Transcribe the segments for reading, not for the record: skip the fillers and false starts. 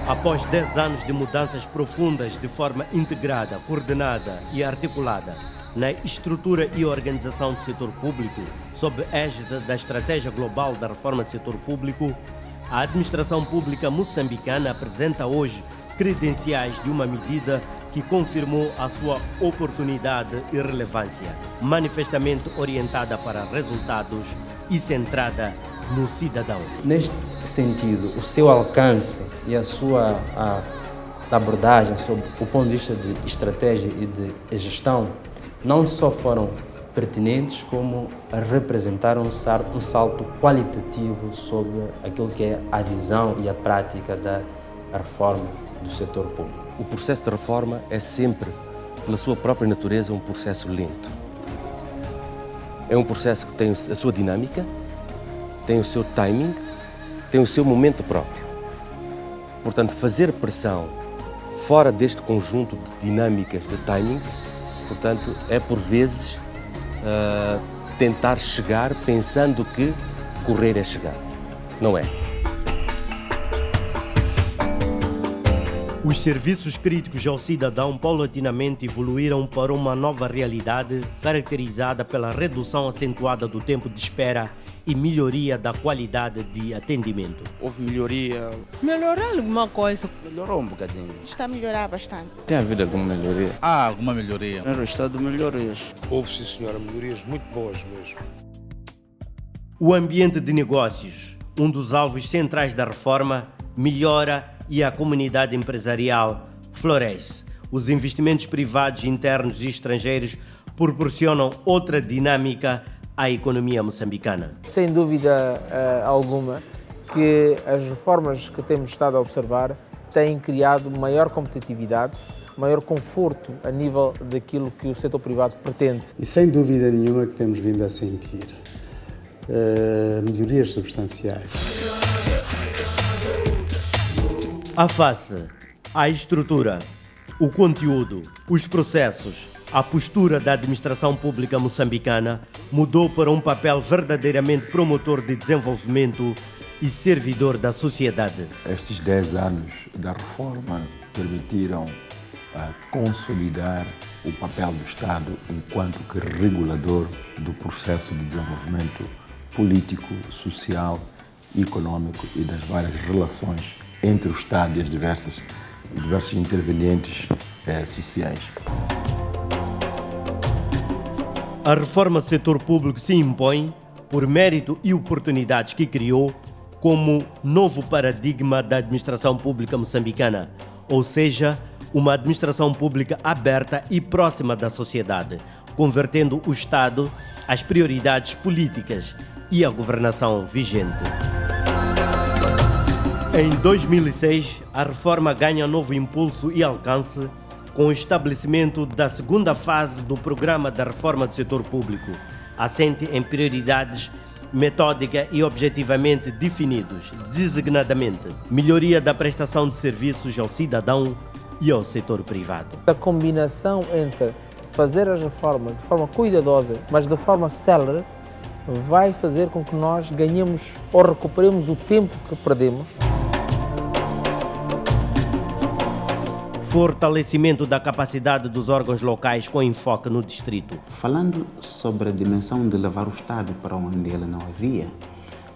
Após 10 anos de mudanças profundas de forma integrada, coordenada e articulada na estrutura e organização do setor público, sob égide da Estratégia Global da Reforma do Setor Público, a administração pública moçambicana apresenta hoje credenciais de uma medida que confirmou a sua oportunidade e relevância, manifestamente orientada para resultados e centrada no cidadão. Neste sentido, o seu alcance e a sua abordagem sob o ponto de vista de estratégia e de gestão não só foram pertinentes, como representaram um salto qualitativo sobre aquilo que é a visão e a prática da reforma do setor público. O processo de reforma é sempre, pela sua própria natureza, um processo lento. É um processo que tem a sua dinâmica, tem o seu timing, tem o seu momento próprio. Portanto, fazer pressão fora deste conjunto de dinâmicas de timing, portanto, é por vezes tentar chegar pensando que correr é chegar. Não é. Os serviços críticos ao cidadão paulatinamente evoluíram para uma nova realidade caracterizada pela redução acentuada do tempo de espera e melhoria da qualidade de atendimento. Houve melhoria. Melhorou alguma coisa? Melhorou um bocadinho. Está a melhorar bastante. Tem havido alguma melhoria? Há alguma melhoria. No estado de melhorias. Houve, sim senhora, melhorias muito boas mesmo. O ambiente de negócios, um dos alvos centrais da reforma, melhora e a comunidade empresarial floresce. Os investimentos privados internos e estrangeiros proporcionam outra dinâmica à economia moçambicana. Sem dúvida alguma que as reformas que temos estado a observar têm criado maior competitividade, maior conforto a nível daquilo que o setor privado pretende. E sem dúvida nenhuma que temos vindo a sentir melhorias substanciais. A face, a estrutura, o conteúdo, os processos, a postura da administração pública moçambicana mudou para um papel verdadeiramente promotor de desenvolvimento e servidor da sociedade. Estes 10 anos da reforma permitiram consolidar o papel do Estado enquanto que regulador do processo de desenvolvimento político, social, econômico e das várias relações entre o Estado e os diversos intervenientes sociais. A reforma do setor público se impõe, por mérito e oportunidades que criou, como novo paradigma da administração pública moçambicana, ou seja, uma administração pública aberta e próxima da sociedade, convertendo o Estado às prioridades políticas e à governação vigente. Em 2006, a reforma ganha novo impulso e alcance com o estabelecimento da segunda fase do Programa da Reforma do Setor Público, assente em prioridades metódica e objetivamente definidos, designadamente melhoria da prestação de serviços ao cidadão e ao setor privado. A combinação entre fazer as reformas de forma cuidadosa, mas de forma célere, vai fazer com que nós ganhemos ou recuperemos o tempo que perdemos. Fortalecimento da capacidade dos órgãos locais com enfoque no distrito. Falando sobre a dimensão de levar o Estado para onde ele não havia,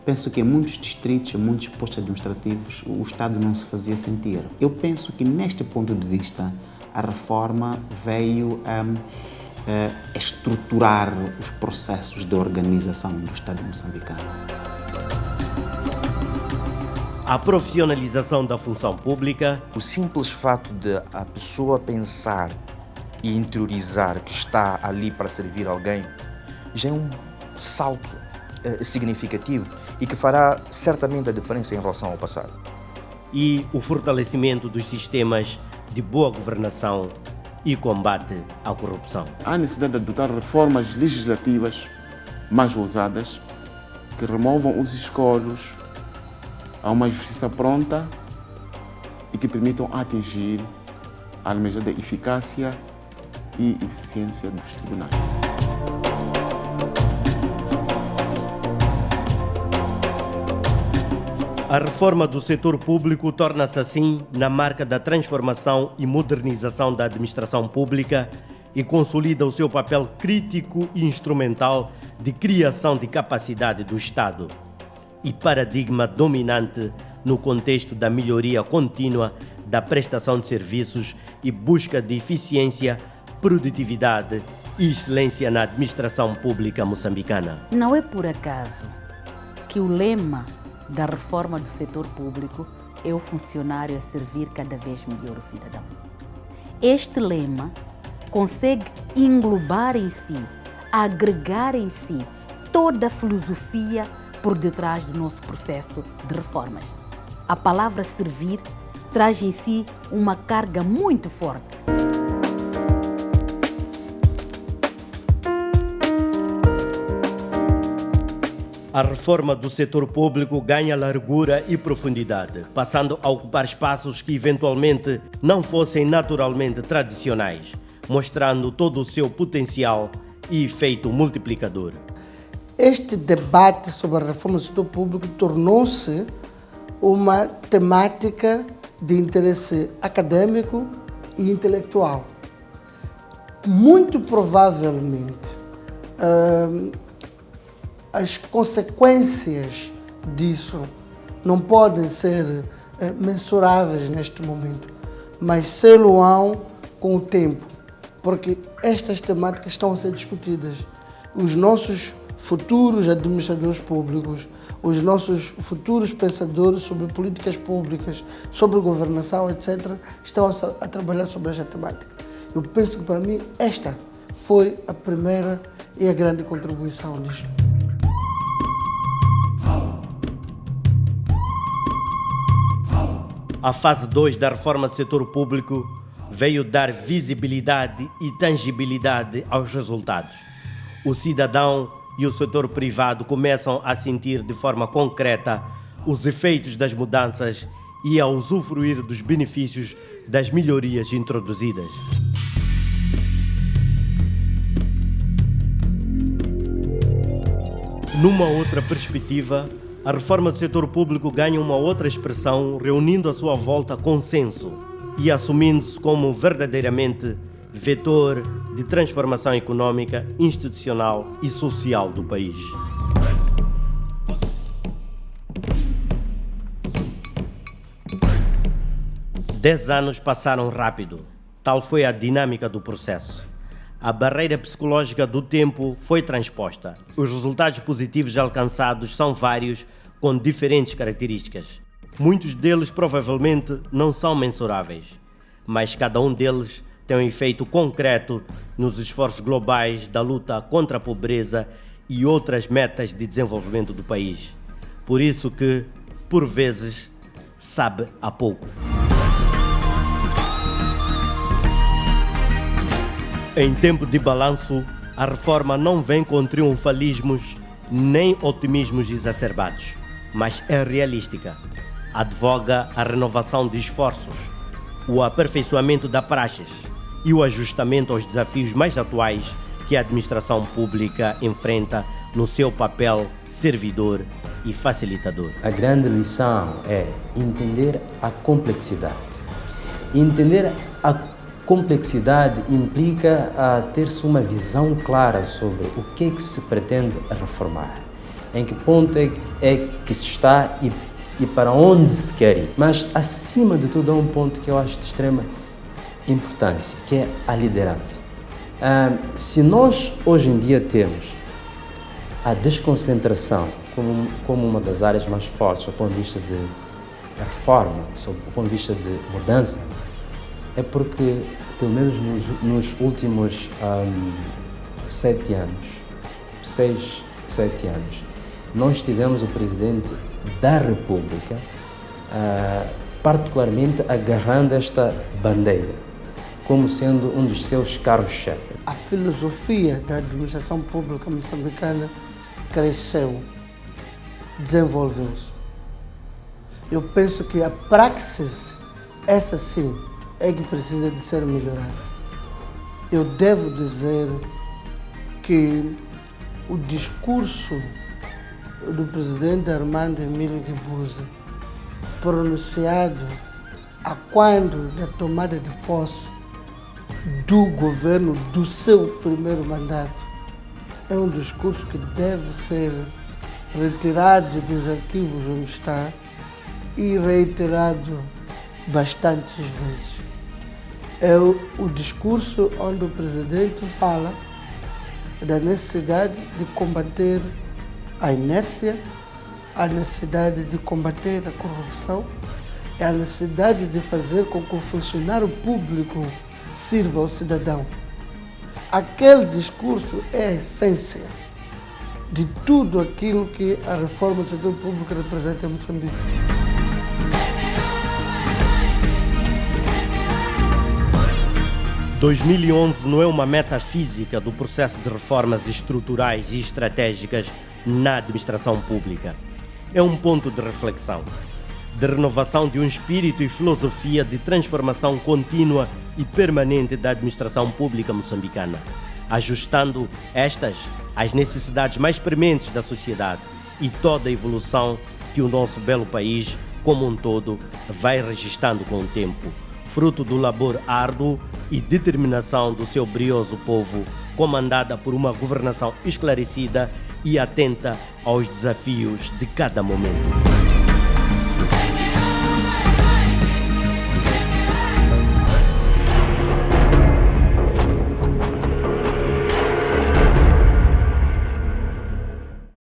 penso que em muitos distritos, em muitos postos administrativos, o Estado não se fazia sentir. Eu penso que neste ponto de vista, a reforma veio a estruturar os processos de organização do Estado moçambicano. A profissionalização da função pública. O simples fato de a pessoa pensar e interiorizar que está ali para servir alguém já é um salto significativo e que fará certamente a diferença em relação ao passado. E o fortalecimento dos sistemas de boa governação e combate à corrupção. Há necessidade de adotar reformas legislativas mais ousadas que removam os escolhos a uma justiça pronta e que permitam atingir a almejada eficácia e eficiência dos tribunais. A reforma do setor público torna-se assim na marca da transformação e modernização da administração pública e consolida o seu papel crítico e instrumental de criação de capacidade do Estado e paradigma dominante no contexto da melhoria contínua da prestação de serviços e busca de eficiência, produtividade e excelência na administração pública moçambicana. Não é por acaso que o lema da reforma do setor público é o funcionário a servir cada vez melhor o cidadão. Este lema consegue englobar em si, agregar em si toda a filosofia por detrás do nosso processo de reformas. A palavra servir traz em si uma carga muito forte. A reforma do setor público ganha largura e profundidade, passando a ocupar espaços que eventualmente não fossem naturalmente tradicionais, mostrando todo o seu potencial e efeito multiplicador. Este debate sobre a reforma do setor público tornou-se uma temática de interesse acadêmico e intelectual. Muito provavelmente, as consequências disso não podem ser mensuráveis neste momento, mas ser-lo-ão com o tempo, porque estas temáticas estão a ser discutidas. Os nossos futuros administradores públicos, os nossos futuros pensadores sobre políticas públicas, sobre governação, etc., estão a trabalhar sobre esta temática. Eu penso que, para mim, esta foi a primeira e a grande contribuição disto. A fase 2 da reforma do setor público veio dar visibilidade e tangibilidade aos resultados. O cidadão e o setor privado começam a sentir de forma concreta os efeitos das mudanças e a usufruir dos benefícios das melhorias introduzidas. Numa outra perspectiva, a reforma do setor público ganha uma outra expressão, reunindo à sua volta consenso e assumindo-se como verdadeiramente vetor de transformação econômica, institucional e social do país. Dez anos passaram rápido, tal foi a dinâmica do processo. A barreira psicológica do tempo foi transposta. Os resultados positivos alcançados são vários, com diferentes características. Muitos deles provavelmente não são mensuráveis, mas cada um deles tem um efeito concreto nos esforços globais da luta contra a pobreza e outras metas de desenvolvimento do país. Por isso que, por vezes, sabe a pouco. Em tempo de balanço, a reforma não vem com triunfalismos nem otimismos exacerbados, mas é realística. Advoga a renovação de esforços, o aperfeiçoamento da praxis e o ajustamento aos desafios mais atuais que a administração pública enfrenta no seu papel servidor e facilitador. A grande lição é entender a complexidade. Entender a complexidade implica ter-se uma visão clara sobre o que é que se pretende reformar, em que ponto é que se está e para onde se quer ir. Mas, acima de tudo, há um ponto que eu acho de extrema importância, que é a liderança. Se nós, hoje em dia, temos a desconcentração como uma das áreas mais fortes do ponto de vista de reforma, do ponto de vista de mudança, é porque, pelo menos nos últimos 7 anos, 6, 7 anos, nós tivemos o Presidente da República particularmente agarrando esta bandeira como sendo um dos seus carros-chefe. A filosofia da administração pública moçambicana cresceu, desenvolveu-se. Eu penso que a praxis, essa sim, é que precisa de ser melhorada. Eu devo dizer que o discurso do presidente Armando Emílio Guebuza pronunciado a quando da tomada de posse do governo do seu primeiro mandato. É um discurso que deve ser retirado dos arquivos onde está e reiterado bastantes vezes. É o discurso onde o presidente fala da necessidade de combater a inércia, a necessidade de combater a corrupção, é a necessidade de fazer com que o funcionário público sirva ao cidadão. Aquele discurso é a essência de tudo aquilo que a reforma do setor público representa em Moçambique. – 2011 não é uma meta física do processo de reformas estruturais e estratégicas na administração pública. É um ponto de reflexão, de renovação de um espírito e filosofia de transformação contínua e permanente da administração pública moçambicana, ajustando estas às necessidades mais prementes da sociedade e toda a evolução que o nosso belo país, como um todo, vai registrando com o tempo, fruto do labor árduo e determinação do seu brioso povo, comandada por uma governação esclarecida e atenta aos desafios de cada momento.